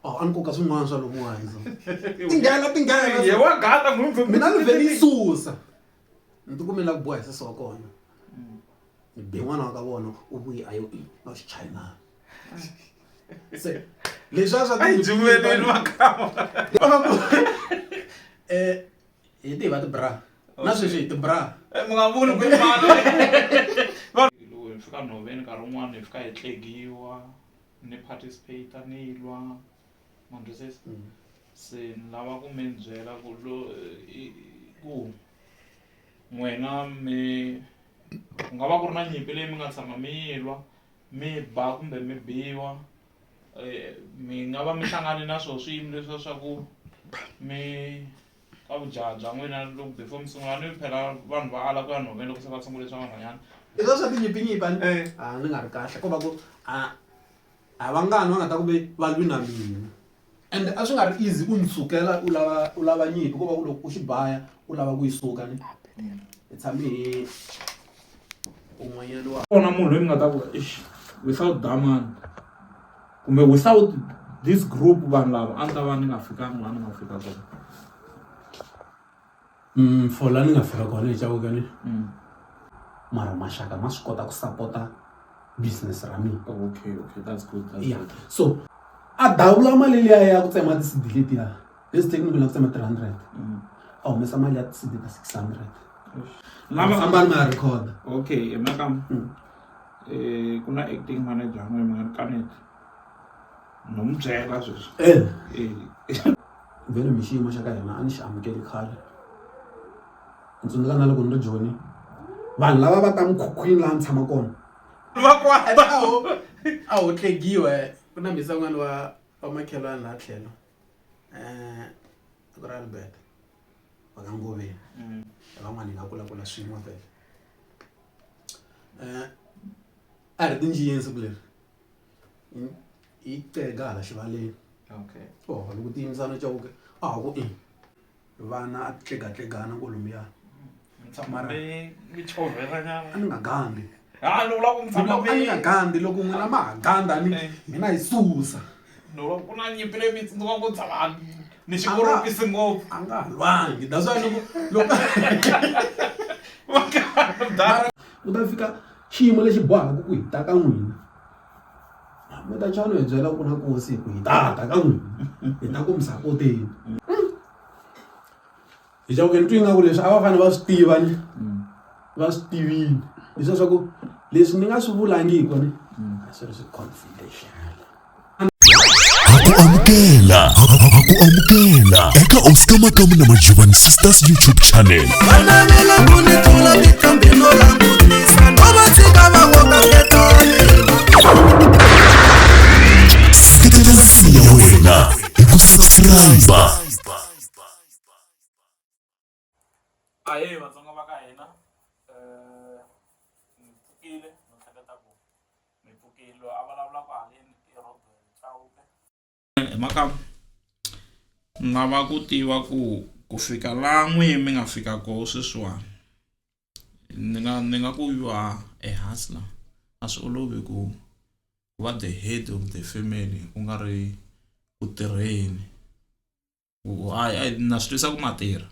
Ankoka swin'wana swa lomuwani so. Tingela. Ye wa gata ngumve. Mina ni vele isusa. Ni tikumela ku boha hi sesi wa kona. Ni be n'wana wa ka vona u vuye a yo na xichayinana. Se leswi swa Jimeleni makama. Hi tiva ti bra. Na sweswi hi ti bra. Munga vuli ku mali. Loko hi fika nhoveni nkarhi wun'wana hi fika hi tlegiwa ni participate ni lwa mandresesi se ni lava ku mi byela ku ku n'wina mi ku nga va ku ri na nyimpi leyi mi nga tshama mi yi lwa mi ba kumbe mi biwa mi nga va mi hlangane na swona swiyimo leswiya swa ku mi ka vujaha bya n'wina loko before mi sungula ni phela vanhu va ala ku ya nhoveni loko se va sungule swa vanhwanyana leswiya swa tinyimpinyimpi ni nga ri kahle ko va ku a vangani va nga ta ku ve va lwi na mina and a swi nga ri easy ku ni sukela u lava nyimpi ko va ku loko u xi baya u lava ku yi suka ni hi tshame hi un'wanyana wa kona munhu loyi mi nga ta ku without Damani kumbe without this group vanhu lava a ni ta va ni nga fikangi laha ni nga fika kona for laha ni nga fika kona hi cakukani mara maxaka ma swi kota ku sapota business ra mina. Okay, that's good. Good. So a dawula mali liya ya ku tsema ti-CD letiya leswi technical na ku tsema 300 a humesa mali ya ti-CD ta 600 lava ambani ma record. Okay, emakam ku na acting manager n'we mi nga ni kaneta no mu byela sweswi vele mi xiyimo xa ka hina a ni xi amukeli khale ni tsundzuka na loko ni ri Joni vanhu lava va ta mukhukhwini laha ni tshama kona va kwata a ho tlegiwa ku na misa n'wana wa makhelwani laha tlhelo ku ra Albert va ka Ngoveni van'wana hi nga kulakula swin'we vele a ri tinjiyeni siku leri hi tega hala xivaleni loko ti yimisana cakuke a ha ku vana a tlegatlegana kolomuya a ni nga gandi a ni nga gandi loko n'wina ma ha ganda mina hi susa ku na nyimpi leyi mi tsundzuka ku tshama ni xikoropisi ngopfu a nga ha lwangi that's why loko u ta fika xiyimo lexi bohaka ku hi ta ka n'wina mi ta chano hi byela ku na kosi ku hi ta ka n'wina hi ta ku mi sapoteni hi cakukeni twi ingaku leswi a va fanele va swi tiva ni va swi tivini leswiya swa ku leswi ni nga swi vulangiki ni a swi ri swi confidential Amukela eka Oscar Makamu na Majiwani Sisters YouTube channel. Seketela ya wena hi subscribe. Aye vatsonga va ka hina ni pfukile no hleketa ku mi pfukile a vulavula ku haleni i Robert Chauke Makamu nga va ku tiva ku fika laha n'wini mi nga fika koho sweswiwani ni nga ku you are a hustler a swi olovi ku va the head of the family ku nga ri ku tirheni na swi twisa ku matirha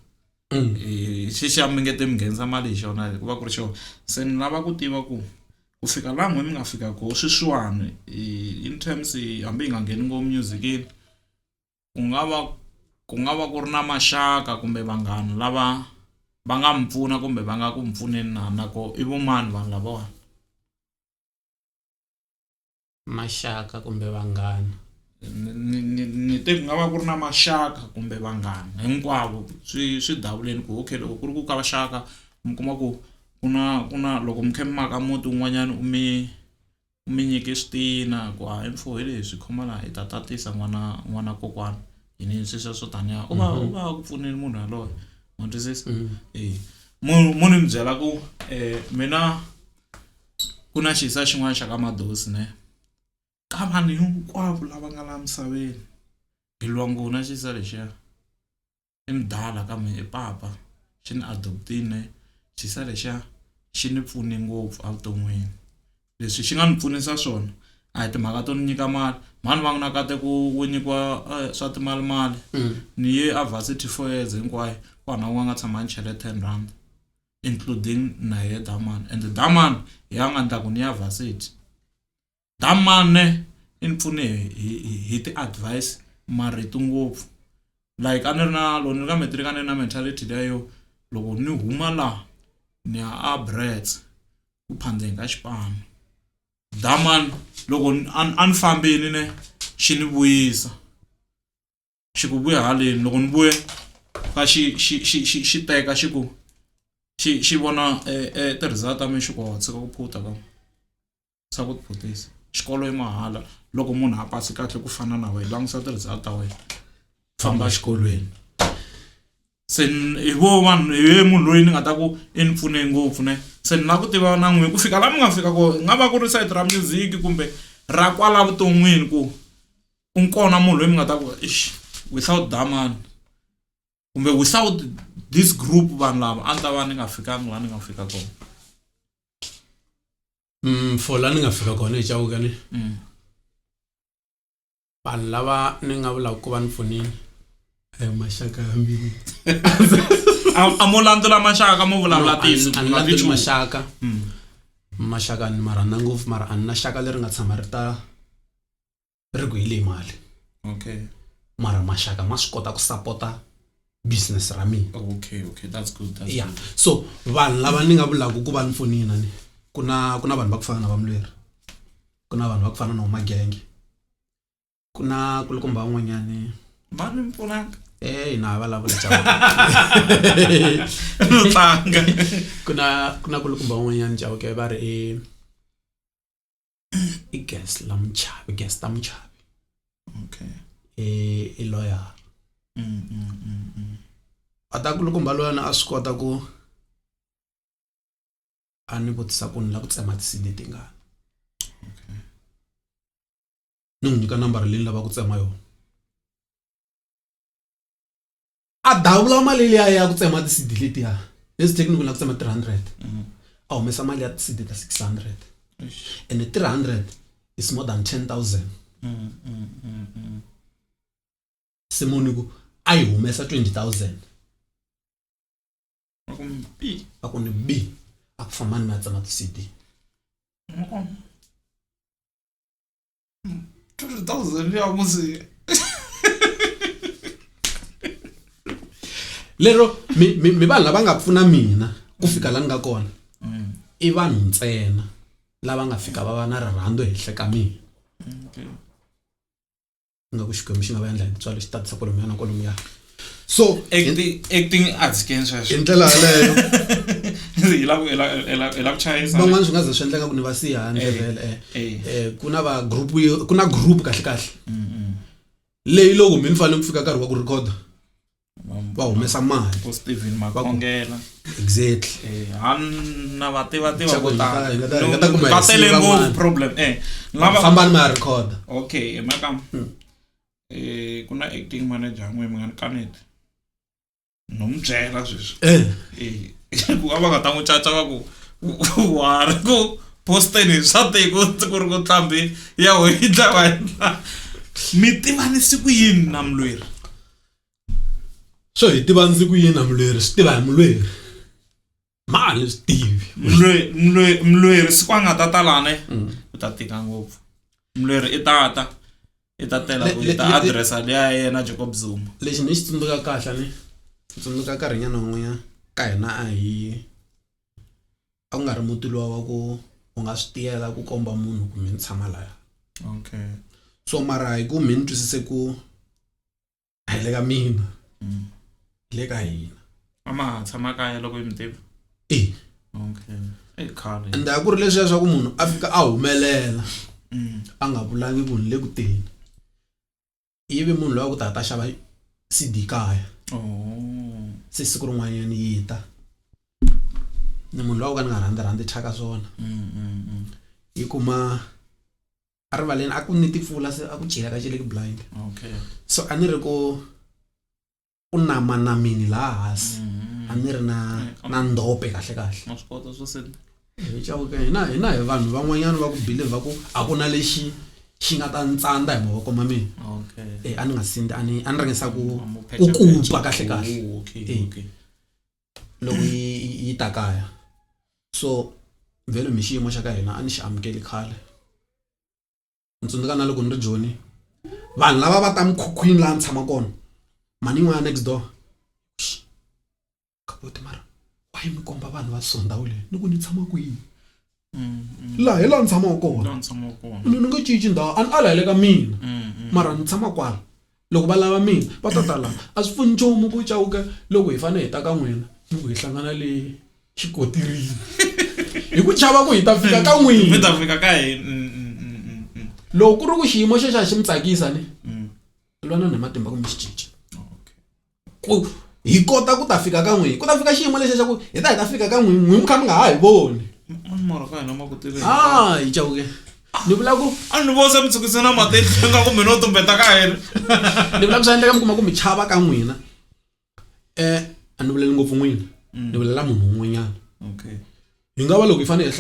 xi xa mi ngete mi nghenisa mali hi xona ku va ku ri xona se ni lava ku tiva ku fika laha n'wina mi nga fika koho sweswiwani in terms hambi hi nga ngheni ngopfu musicini ku nga va ku ri na maxaka kumbe vanghana lava va nga mi pfuna kumbe va nga ku mi pfuneni na ko i vo mani vanhu lavawani maxaka kumbe vanghana ni te ku nga va ku ri na maxaka kumbe vanghana hinkwavo swi dawuleni ku okay loko ku ri ku ka vaxaka mi kuma ku ku na loko mi kha mi maka muti un'wanyana u mi nyike switina ku info hi leswi khoma laha hi ta tatisa n'wana kokwana yini sweswo swo taniya u va ku pfuneni munhu yaloye ma twisisa munhu mi byela ku mina ku na xisa xin'wana xa ka Madosi ne ka vanhu hinkwavo lava nga laha misaveni hi lwangu na xisa lexiya i mdala kambe i papa xi ni adoptine xisa lexiya xi ni pfune ngopfu evuton'wini leswi xi nga ni pfunisa swona a hi timhaka to ni nyika mali mani va na kate ku nyikiwa swa timali ni ye a varsity 4 years hinkwayo kwana u nga tshama ni chele 10 rand including na ye daman and daman ya nga ndla ku ni ya varsity daman ne in pfune hi ti advice marito ngopfu like a ni ri na loko ni ri ka matric a ni ri na mentality leyo loko ni huma la ni ya a Brits ku phandeni ka xipano daman loko an fambini ne xi ni vuyisa xi ku vuya haleni loko ni vuye ka xi teka xi ku xi vona ti result ta mina xi ku tshika ku phuta ka sa ku phutisa xikolo i mahala loko munhu a pasi kahle ku fana na wena langisa ti result ta wena famba xikolweni se hi vo vanhu hi munhu loyi ni nga ta ku i ni pfune ngopfu ne se ni lava ku tiva na n'wina ku fika laha mi nga fika ko nga va ku ri side ra music kumbe ra kwala vuton'wini ku u kona munhu loyi mi nga ta ku without daman kumbe without this group vanhu lava a ni ta va ni nga fikangi laha ni nga fika kona for laha ni nga fika kona hi Chauke vanhu lava ni nga vulaka ku va ni pfunile maxaka ya mbili a mo landzela maxaka mo vulavula tisi a ni landzeli maxaka ni ma rhandza ngopfu mara a ni na xaka leri nga tshama ri ku hi leyi mali okay mara maxaka ma swi kota ku sapota business ra mina okay that's good yeah so vanhu lava ni nga vulaka ku va ni pfunina ni ku na vanhu va ku fana na Vamulweri ku na vanhu va ku fana na Magenge ku na kulukumba van'wanyani va ni pfunaka na vulavula no tlanga ku na kulukumba van'wanyani Chauke va ri i guest ta Muchavi okay i lawyer ata kulukumba loyana a swi kota ku a ni vutisa ku ni la ku tsema ti-CD tingani ni n'wi nyika nambara leyi ni lava ku tsema yona a davula mali liya ya ku tsema ti-CD letiya leswi technical la ku tsema 300 a humesa mali ya ti-CD ta 600 and 300 is more than 10,000 se munhu ku a yi humesa 20,000 a ku ni B a ku famba ni ma tsema ti-CD 20,000 ya musi lero mi vanhu lava nga pfuna mina ku fika laha ni nga kona i vanhu ntsena lava nga fika va va na rirhandzu ehenhla ka mina nga ku Xikwembu xi nga va endla hi ntswalo xi tatisa kwalomuya na kwalomuya so acting arts cancer hi ndlela yaleyo hi lava chayisa van'wana swi nga ze swi endleka ku ni va siya handle vele ku na group kahle leyi loko mi ni fanele ku fika nkarhi wa ku recorda va humesa mali ku Steven Makongela exactly na va tiva ku ta va tele ngopfu problem lava famba ni ma recorda okay maka ku na acting manager n'we mi nga ni kanete no mu byela sweswi ku va nga ta n'wi caca va ku wari ku posteni swa tiko ku ri ku tlambi ya wena wena mi tivanisi ku yini na Mulweri so hi tivanisi ku yini na Mulweri swi tiva hi Mulweri mali swi tivi Mulweri si kwa nga ta talane u ta tika ngopfu Mulweri i ta tela ku ta address ali ya yena Jacob Zuma lexi ni xi tsundzuka kahle ni tsundzuka nkarhinyana wun'wanyana ka hina a ku nga ri muti lowa wa ku u nga swi tiyela ku komba munhu ku mi tshama laya okay so mara hi ku mi ni twisise ku a hi le ka mina le ka hina ama tshama kaya loko yi mi tiva okay khale ende a ku ri leswiya swa ku munhu a fika a humelela a nga vulangi ku ni le ku teni ivi munhu loyi a ku ta xava CD kaya se siku rin'wanyana yi ta ni munhu loyi a ku nga rhandzi thyaka swona yi kuma a rivaleni a ku ni tifula se a ku cila ka celeki blind okay so a ni ri ku namanamini laha hansi a ni ri na ndope kahle swi kota swo Chauke hina hi vanhu van'wanyana va ku believe ku a ku na lexi xi nga ta ntsandza hi mavoko ma mina. Okay. A ni nga sindi a ni ringesa ku Phecha-phecha. kupa kahle. Okay. Loko yi ta kaya. So vhele mi xiyimo xa ka hina a ni xi amukeli khale. Ntsundzuka na loko ni ri Joni vanhu lava va ta mukhukhwini laha ni tshama kona mani n'wana next door kapoti mara why mi komba vanhu va sondawu leyi ni ku ni tshama kwihi laha hi laha ni tshamaka kona ni nga cinci ndhawu a ni ala le ka mina mara ni tshama kwala loko va lava mina va ta ta laha a swi pfuni nchumu ku Chauke loko hi fanele hi ta ka n'wina loko hi hlangana le xikotirini hi ku chava ku hi ta fika ka n'wina mi ta fika ka hina. loko ku ri ku xiyimo xexa xi mi tsakisa ni lwana ni matimba ku mi xi cinca ku hi kota ku ta fika ka n'wina ku ta fika xiyimo lexi xa ku hi ta fika ka n'wina n'wina mi kha mi nga ha hi voni mara ka hina ma ku tiveni hi Chauke ni vula ku a ni vose mi tsukise na matihlo nga ku mi no tumbeta ka hina ni vula ku swa endleka mi kuma ku mi chava ka n'wina a ni vuleli ngopfu n'wina ni vulela munhu un'wanyana. Okay. Hi nga va loko hi fanele hi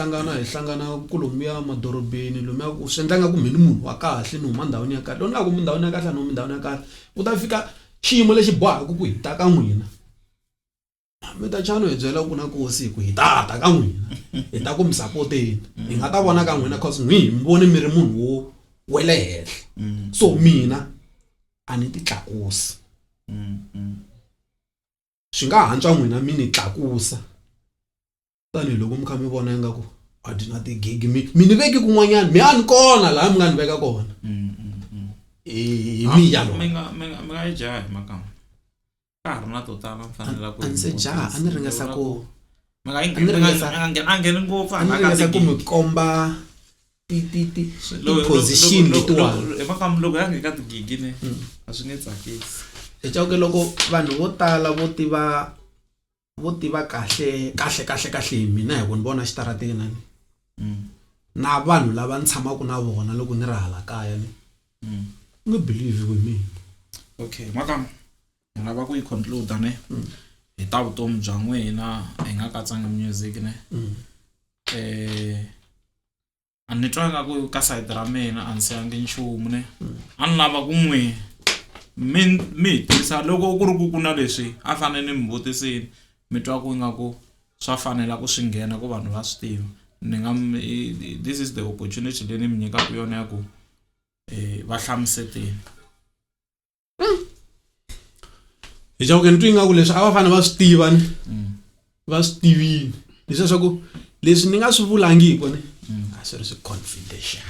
hlangana kolomuya madorobeni lomuya ku swi endla nga ku mini munhu wa kahle ni huma ndhawini ya kahle loko nga ku mi ndhawini ya kahle ni huma ndhawini ya kahle ku ta fika xiyimo lexi bohaka ku hi ta ka n'wina mi ta chano hi byela ku na kosi ku hi ta ka n'wina hi ta ku mi sapoteni hi nga ta vona ka n'wina cause n'wina mi vone mi ri munhu wa le henhla so mina a ni ti tlakusi swi nga hantswa n'wina mi ni tlakusa tanihiloko mi kha mi vona ingaku a dina ti-gig mi ni veki kun'wanyana mi a ni kona laha mi nga ni veka kona hi miya mi nga yi jaha hi makama ka ha ri na to tala mi fanela ku a ni se jaha a ni ringesa ku mi nga yi ngheni ngopfu a ni ringesa ku mi komba ti-position letiwani hi makama loko ya nge ka tigigi ne a swi nge tsakisi. hi Chauke loko vanhu vo tala vo tiva kahle hi mina hi ku ni vona xitarateni nani na vanhu lava ni tshamaka na vona loko ni ri hala kaya ni nge believe ku mina. Okay makama hi lava ku yi conclude ne hi ta vutomi bya n'wina hi nga katsanga music ne a ni twa nga ku ka side ra mina a ni siyangi nchumu ne a ni lava ku n'wi mi tirhisa loko ku ri ku na leswi a fanele ni mi vutisini mi twa ku ingaku swa fanela ku swi nghena ku vanhu va swi tiva ni nga this is the opportunity leyi ni mi nyikaka yona ya ku va hlamuseteni. Hi Chauke ni twi ingaku leswi a va fanele va swi tiva ni va swi tivini leswi swa ku leswi ni nga swi vulangiki ni a swi ri swi confidential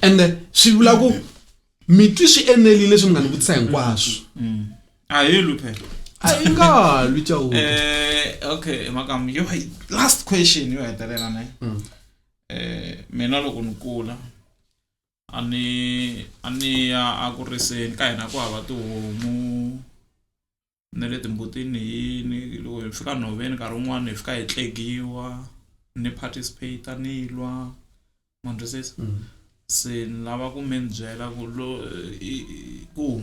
and swi vula ku mi twi swi enelile leswi mi nga ni vutisa hinkwaswo a hi lupe a yi nga lwi Chauke. Okay makam yo last question yo hetelela ne mina loko ni kula ani ya a ku riseni ka hina ku hava tihomu ne le timbutini yini loko hi fika nhoveni nkarhi wun'wana hi fika hi tlegiwa ni participate ni lwa mondresesi se ni lava ku mi byela ku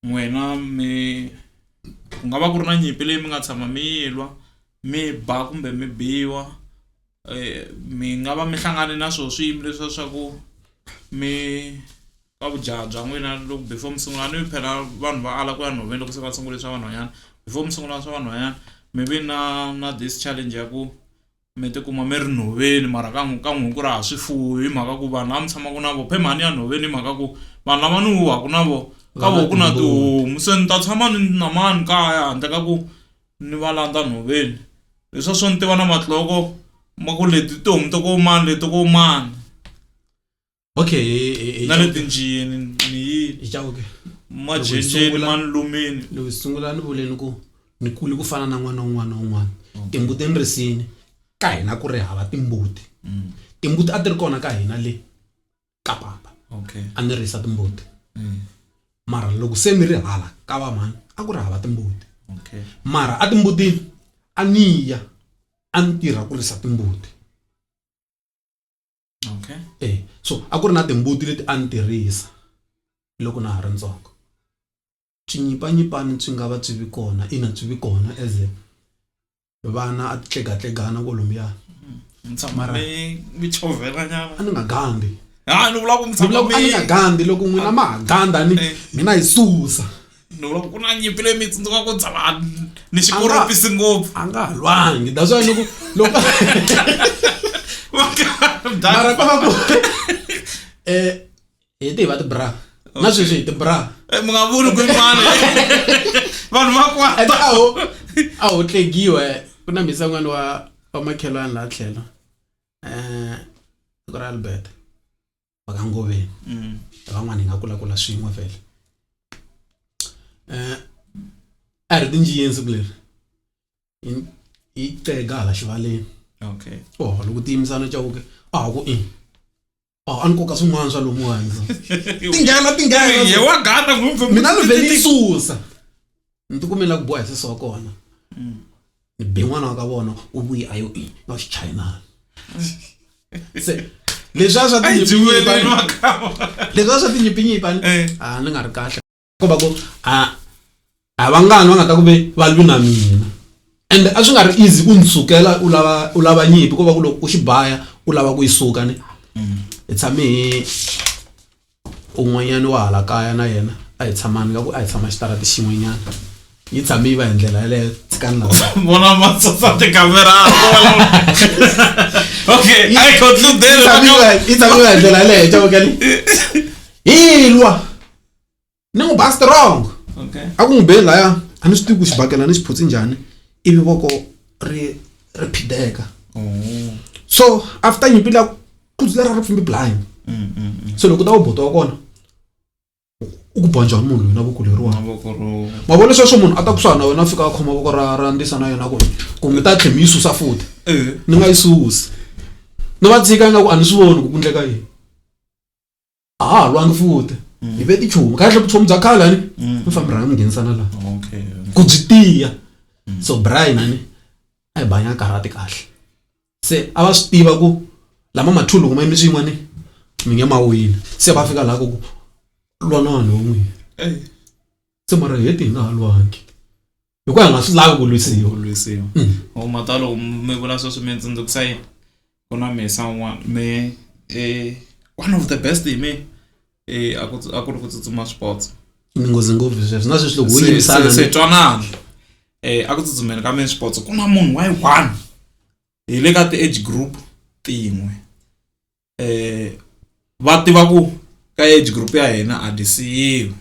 n'wina mi ku nga va ku ri na nyimpi leyi mi nga tshama mi yilwa mi ba kumbe mi biwa mi nga va mi hlangane na swona swiyimo leswi swa ku mi ka vujaha bya n'wina loko before mi sungula ni phela vanhu va ala ku ya nhoveni loko se va sungule swa vanhwanyana before mi sungula swa vanhwanyana mi vi na this challenge ya ku mi tikuma mi ri nhoveni mara ka n'wi ku ri ha swifuwo hi mhaka ku vanhu lava mi tshamaka na vo phemani ya nhoveni hi mhaka ku vanhu lava ni huwaku na vo ka vo ku na tihomu se ni ta tshama ni na mani kaya handle ka ku ni va landza nhoveni leswi swo ni tiva na matloko ma ku leti tihomu to ko mani leti ko mani okay na le tinjiyeni ni yini hi Chauke majenjeni mani lumini loko sungula ni vuleni ku ni kule ku fana na n'wana timbuti ni risini ka hina ku ri hava timbuti timbuti a ti ri kona ka hina le Kapapa a ni risa timbuti mara loko se mi ri hala ka va mani a ku ri hava timbuti mara a timbutini a niya a ni tirha ku risa timbuti so a ku ri na timbuti leti a ni tirhisa loko na ha ri ntsongo swinyipanyipani swi nga va swi vi kona ina swi vi kona as vana a tlegatlegana kolomuya Mara mi chovela nyana. a ni nga gandi Ni vula ku a ni nga gandi loko n'wina ma ha ganda ni mina hi susa ni vula ku na nyimpi leyi mi tsundzuka ku tsala ni xikoropisi ngopfu. a nga ha lwangi that's why loko mara ko va ku hi tiva ti-bra na sweswi hi ti-bra Mi nga voni ku mani vanhu va kwata. a ho tlegiwe ku na misangwani wa makhelwani laha tlhelo ku ra Albert va ka Ngoveni van'wani hi nga kulakula swin'we vhele a ri tinjiyeni siku leri hi tega hala xivaleni Okay. loko tiyimisana cawuke ku a ni koka swin'wana swa lomuwani tinghena Ye wa ganda ngopfu. mina ni vhele ni susa ni tikumela ku boha hi sisi wa kona ni be n'wana wa ka vona u vuyi a yo na xichayinani se leswiya swa tinyipinyipani ni nga ri kahle ko va ku a vangani va nga ta ku ve va lwi na mina and a swi nga ri easy ku ni sukela u lava nyimpi ko va ku loko u xi baya u lava ku yi suka ni hi tshame hi un'wanyani wa hala kaya na yena a hi tshamani ka ku a hi tshama xitarati xin'wenyana yi tshame yi va hi ndlela yaleyo tsikani lava Vona matsotsa tikamera. Okay, I conclude there. yi tshame yi va hi ndlela yaleyo cavukeli hi lwa ni n'wi ba strong Okay. a ku n'wi beni laya a ni swi tivi ku xibakela ni xi phutsi njhani ivi voko ri phideka so after nyimpi liya qudzu lera ri pfimbi blind so loko u ta u boto wa kona u ku bonja munhu loyi na voko leriwani ma vona leswiya swo munhu a ta kusuhana na wena a fika a khoma voko ra ndisa na yena ku mi ta tlhe mi yi susa futhi ni nga yi susi ni va tshika ingaku a ni swi voni ku ku endleka yini a ha lwangi futhi hi ve tichomi kahle vuchomi bya khale ani mi fambi rhanga mi nghenisana laha ku byi tiya so Brian ani a hi banya karati kahle se a va swi tiva ku lama mathulu kuma yimi swin'wana mi nge ma wini se va fika laha ku lwanani wa n'wina se mara hi nga ha lwangi hikuva hi nga swi lavi ku lwisiwa matalo mi vula sweswi mi tsundzukusa yini ku na mesa wun'wana one of the best hi me a ku ri ku tsutsuma sports ni nghozi ngopfu sweswo na sweswi loko wo yimisana se twanana a ku tsutsumeni ka me sports ku na munhu wa yi-one hi le ka ti-age group tin'we va tiva ku ka age group ya hina a disiyiwi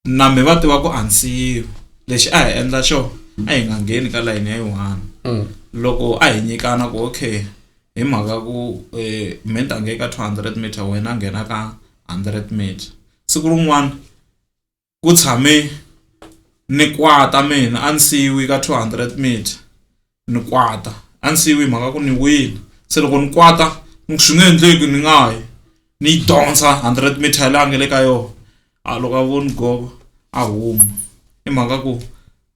na me va tiva ku a ni siyiwi lexi a hi endla xo a hi nga ngheni ka layini ya yi-one loko a hi nyikana ku okay hi mhaka ku me ni ta nge ka 200 meter wena a nghena ka 100 meter siku rin'wana ku tshame ni kwata mina a ni siyiwi ka 200 meter ni kwata a ni siyiwi mhaka ku ni wina se loko ni kwata swi nge endleki ni nga yi ni yi donsa 100 meter leyi a nge le ka yona a loko a voni gova a huma i mhaka ku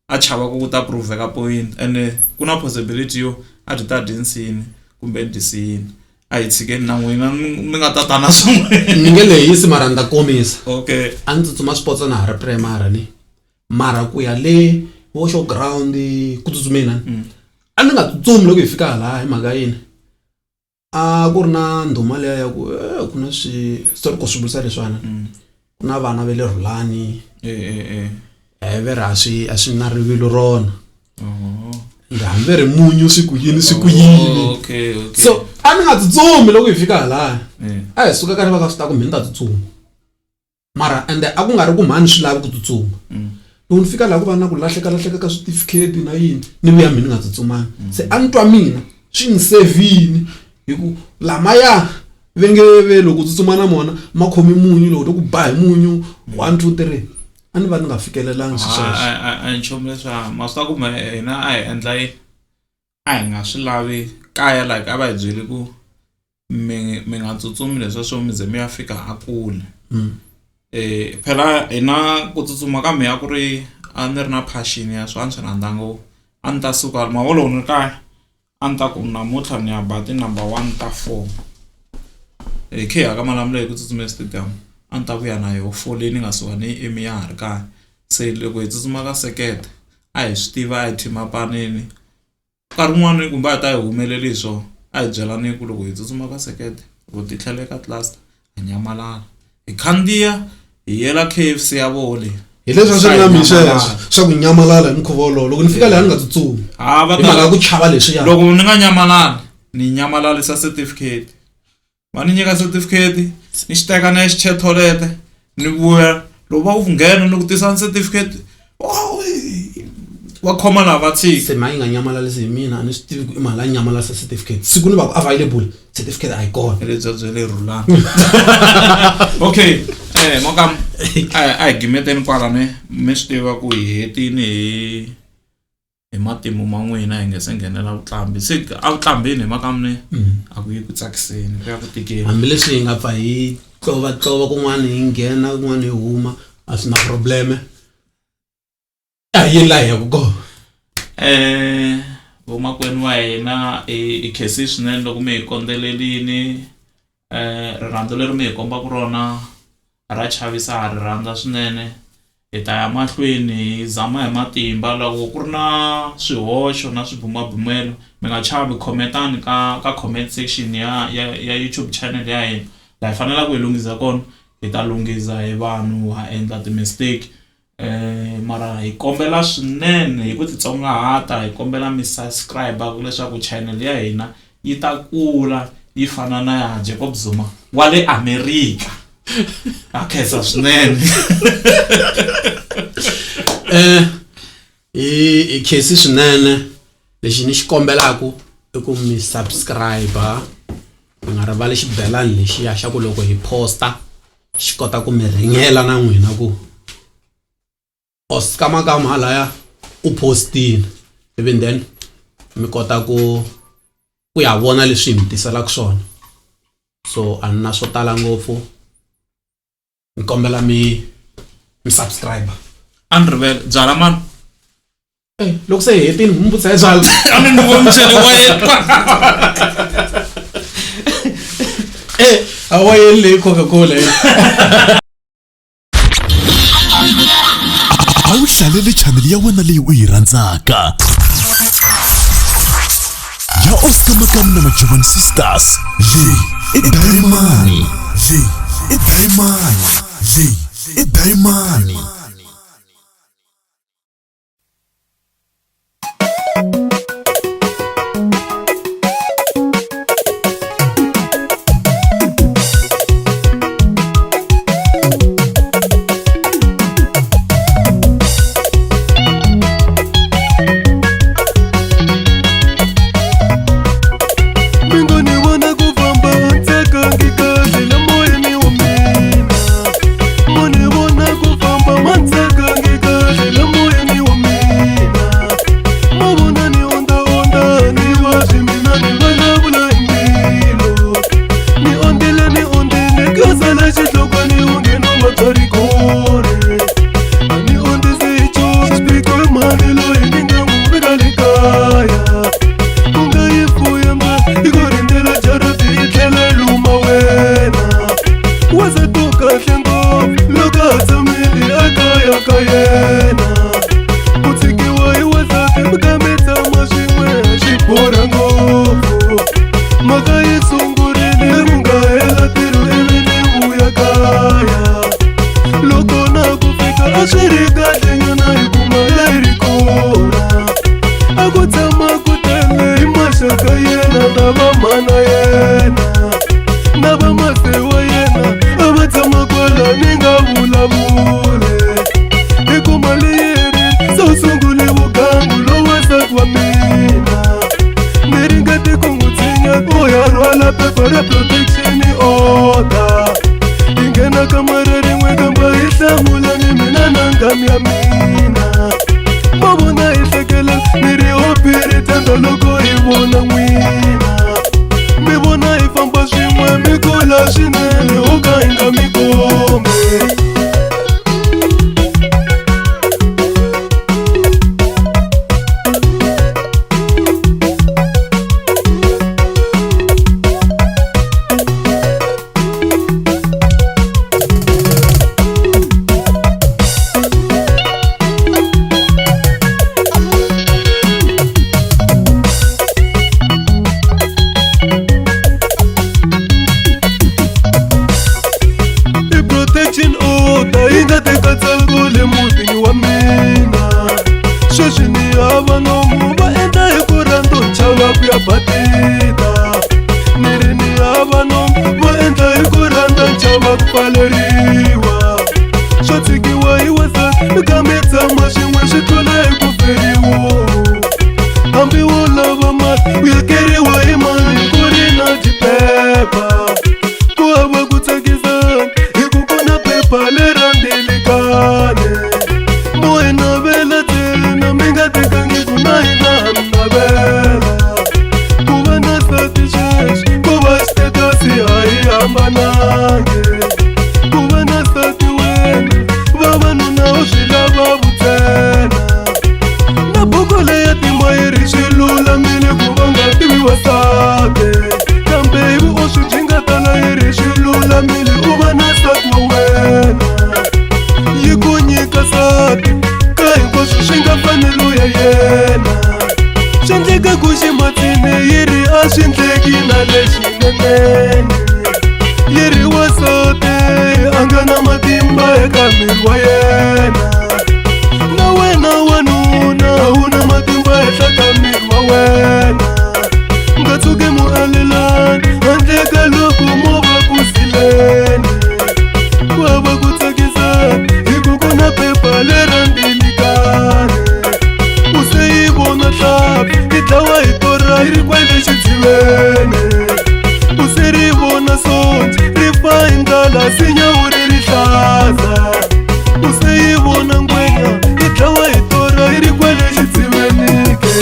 a chava ku ta prove ka point ene ku na possibility yo a ti ta dinsini kumbe ndisini a hi tshikeni na n'wina mi nga ta tana swin'we ni nge lehisi mara ni ta komisa okay a ni tsutsuma sports na ha ri primary ni mara ku ya le wo show ground ku tsutsumeni a ni nga tsutsumi loko hi fika hala hi mhaka yini a ku ri na ndhuma leya ya ku ku na swi ku swi vulisa leswiwana ku na vana va le Rhulani ve ri a swi na rivilo rona ende hambi ri munyu swi ku yini okay so a ni nga tsutsumi loko hi fika hala a hi suka ka ri va ka swi ta ku mina ta tsutsuma mara ende a ku nga ri ku mhani swi lavi ku tsutsuma loko ni fika laha ku va na ku lahleka ka certificate na yini ni vuya mina ni nga tsutsumanga se a ni twa mina swi ni sevini hi ku lamaya ve loko tsutsuma na mona ma khomi munyu loko ku ba hi munyu 1 2 3 a ni va ni nga fikelelangi sweswo a nchumu leswa masiku ku hina a hi endla yi a hi nga swi lavi kaya like a va hi byeli ku mi nga tsutsumi leswa swo mi ze mi ya fika a kule phela hina ku tsutsuma ka meya ku ri a ni ri na passion ya swo a ni swi rhandza ngopfu a ni ta suka mavolo ni kaya a ni ta ku namuntlha ni ya ba ti number 1 ta 4 khe ya ka Malamulele ku tsutsuma stadium a ni ta vuya na yo 4 leyi ni nga suka ni emi ya ha ri kaya se loko hi tsutsuma ka sekete a hi swi tiva a hi thimapanini nkarhi wun'wani kumbe a ta hi humeleli swona a hi byelani ku loko hi tsutsuma ka sekete loko ti tlhela ka tlast hi nyamalala hi khandziya hi yela KFC ya vole hi leswi swi nga misha swa ku nyamalala hi mukhuva wolowo loko ni fika laha ni nga tsutsumi va ta ku chava leswi ya loko ni nga nyamalala ni nyamalalisa certificate va ni nyika certificate ni xi teka na xi che toilet ni vuya loko va ku nghena ni ku tisa certificate wa khoma lava tshiki se mai nga nyamalalisa hi mina a ni swi tivi ku i mali a nyamalasa certificate siku ni va ku available certificate a yi kona le bya le rulana okay mokam a hi gimeteni kwalani mi swi tiva ku hi hetini hi matimu ma n'wina hi nge se nghenela vutlambi se a vutlambini hi makamune a ku yi ku tsakiseni ku ya ku tikeni hambileswi hi nga pfa hi tlova kun'wana hi nghena kun'wana hi huma a swi na probleme a yi la ya ku kona vomakwenu wa hina i khesi swinene loko mi hi kondzelelini rirhandzu leri mi hi kombaka rona ra chavisa ha ri rhandza swinene hi ta ya mahlweni hi zama hi matimba loko ku ri na swihoxo na swibumabumelo mi nga chavi commentani ka comment section ya YouTube channel ya hina laha hi fanelaka ku hi lunghisa kona hi ta lunghisa hi vanhu ha endla ti-mistake mara hi kombela swinene hi ku titsongahata hi kombela mi subscribe leswaku channel ya hina yi ta kula yi fana na ya Jacob Zuma wa le America a khensa swinene i khesi swinene lexi ni xi kombelaku i ku mi subscribe mi nga rivali xibelani lexiya xa ku loko hi posta xi kota ku mi ringela na n'wina ku osikamakama halaya u postini even then mi kota ku ya vona leswi mi tiselaka swona so a na swo tala ngopfu mi kombela mi subscribe Andrevel byala man loko se hetini mi mbutsa byala a ni vomisele wa awa yele Coca-Cola a wu hlalele channel ya wena leyi u yi rhandzaka ya Oscar Makamu na Majovan Sisters leyi i Dayimani lava ku pfaleriwa swo tsikiwa hi wasati kambe tshama xin'we xi tlula hi ku feriwa hambi wo lava mali u yakeriwa hi mali ku ri na tipepa ku hava ku tsakisa hi ku kona pepa lera ndilikane mohe navela tena mi nga tekangiku na hina navela ku va na sati xexi ku va xitetasi a hi hambanange ku va na sati wena vavanuna u swi lava vutsena na buku leya timba yi ri swi lulamile ku va nga tivi wasati kambe ivi u swi jingatala yi ri swi lulamile u va na sati wa wena yi ku nyika sati ka hinkwaswo swi nga fanelo ya yena swi endleka ku ximatsini yi ri a swi endleki na lexineneni yi ri wasati a nga na matimba eka miri wa yena na wena wanuna wu na matimba henhla ka miri wa wena nga tshuki mualelani handle ka loko mo va ku sileni ku hava ku tsakisana hi ku ku na pepa lera ndilikane u se yi vona hlapi yi dlawa hi torha yi ri kwale xitsiveni u se ri vona sonci ri fa hi ndlala sinyawu ri rihlaza u se yi vona ngwenya yi dlawa hi torha yi ri kwale xitsiveni ke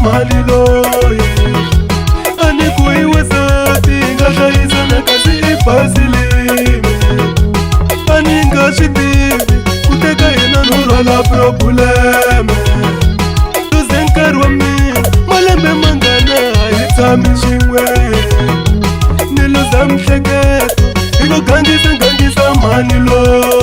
mali loye ani ku hi wasati nga hlayisana kasi i basilime ani nga swi tivi ku teka hina no rhwala probleme tuze nkarhi wa mina malembe mangana hi tshami swin'we ni luza mihleketo hi ku gangisa mali loye